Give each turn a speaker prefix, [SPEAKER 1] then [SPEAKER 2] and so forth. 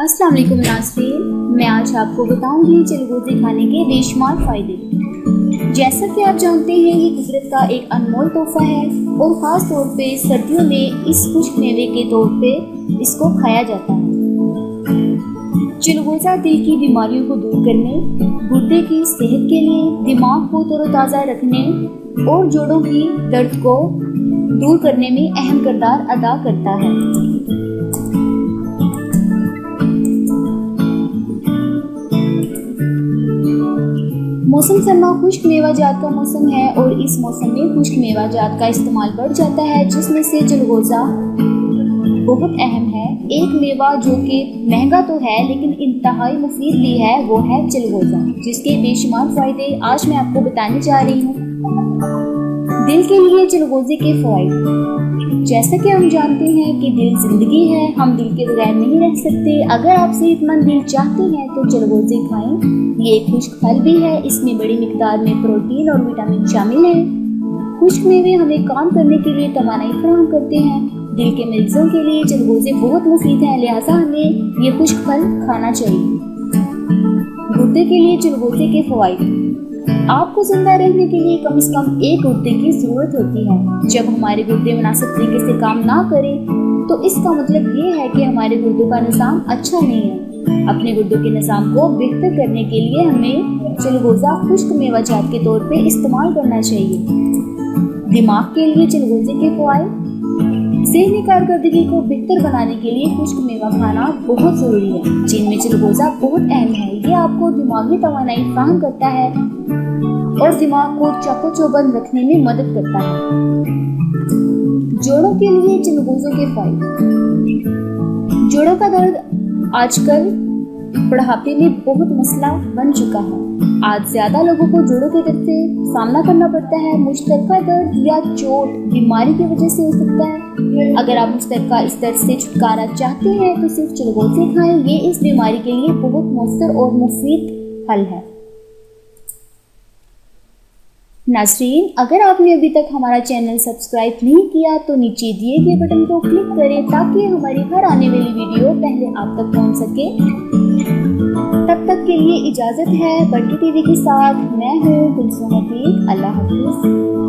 [SPEAKER 1] अस्सलाम वालेकुम नाज़रीन, मैं आज आपको बताऊंगी चिलगोज़े खाने के बेशुमार फ़ायदे। जैसा कि आप जानते हैं ये कुदरत का एक अनमोल तोहफा है और ख़ास तौर पे सर्दियों में इस खुश्क मेवे के तौर पे इसको खाया जाता है। चिलगोज़ा दिल की बीमारियों को दूर करने, गुर्दे की सेहत के लिए, दिमाग को तरोताज़ा रखने और जोड़ों की दर्द को दूर करने में अहम किरदार अदा करता है। मौसम सरमा खुश्क मेवाजात का मौसम है और इस मौसम में खुश्क मेवाजात का इस्तेमाल बढ़ जाता है, जिसमें से चिलगोज़ा बहुत अहम है। एक मेवा जो कि महंगा तो है लेकिन इंतहाई मुफीद भी है, वो है चिलगोज़ा, जिसके बेशुमार फ़ायदे आज मैं आपको बताने जा रही हूँ। दिल के लिए चिलगोज़े के फ़वाइद। जैसा कि हम जानते हैं कि दिल जिंदगी है, हम दिल के बगैर नहीं रह सकते। अगर आप सेहतमंद दिल चाहते हैं तो चिलगोज़े खाएं। ये एक खुश्क फल भी है, इसमें बड़ी मिकदार में प्रोटीन और विटामिन शामिल हैं। खुश्क मेवे हमें काम करने के लिए तवानाई फराहम करते हैं। दिल के मरीजों के लिए चिलगोज़े बहुत मुफीद हैं, लिहाजा हमें ये खुश्क फल खाना चाहिए। गुर्दे के लिए चिलगोज़े के फ़वाइद। आपको जिंदा रहने के लिए कम से कम एक गुर्दे की जरूरत होती है। जब हमारे गुर्दे मुनासिब तरीके से काम ना करें तो इसका मतलब ये है कि हमारे गुर्दों का निज़ाम अच्छा नहीं है। अपने गुर्दों के निज़ाम को बेहतर करने के लिए हमें चिलगोज़ा खुश्क मेवाजात के तौर पे इस्तेमाल करना चाहिए। दिमाग के लिए चिलगोज़े के फ़वाइद। ज़हनी कारकर्दगी को बेहतर बनाने के लिए खुश्क मेवा खाना बहुत ज़रूरी है, जिनमें चिलगोज़ा बहुत अहम है। ये आपको दिमागी तवानाई फराहम करता है और दिमाग को चाको-चौबंद रखने में मदद करता है। जोड़ों के लिए चिलगोज़ों के फ़ायदे। जोड़ों का दर्द आजकल बुढ़ापे में बहुत मसला बन चुका है। आज ज्यादा लोगों को जोड़ों के दर्द से सामना करना पड़ता है। मुश्तरका दर्द या चोट बीमारी की वजह से हो सकता है। अगर आप मुश्तरका इस दर्द से छुटकारा चाहते हैं तो सिर्फ चिलगोज़े खाएं। ये इस बीमारी के लिए बहुत मौसर और मुफीद हल है। नाज़रीन, अगर आपने अभी तक हमारा चैनल सब्सक्राइब नहीं किया तो नीचे दिए गए बटन को क्लिक करें ताकि हमारी हर आने वाली वीडियो पहले आप तक पहुंच सके। तब तक के लिए इजाज़त है। बरकी टीवी के साथ मैं हूँ कुलसुम अतीक। अल्लाह हाफिज़।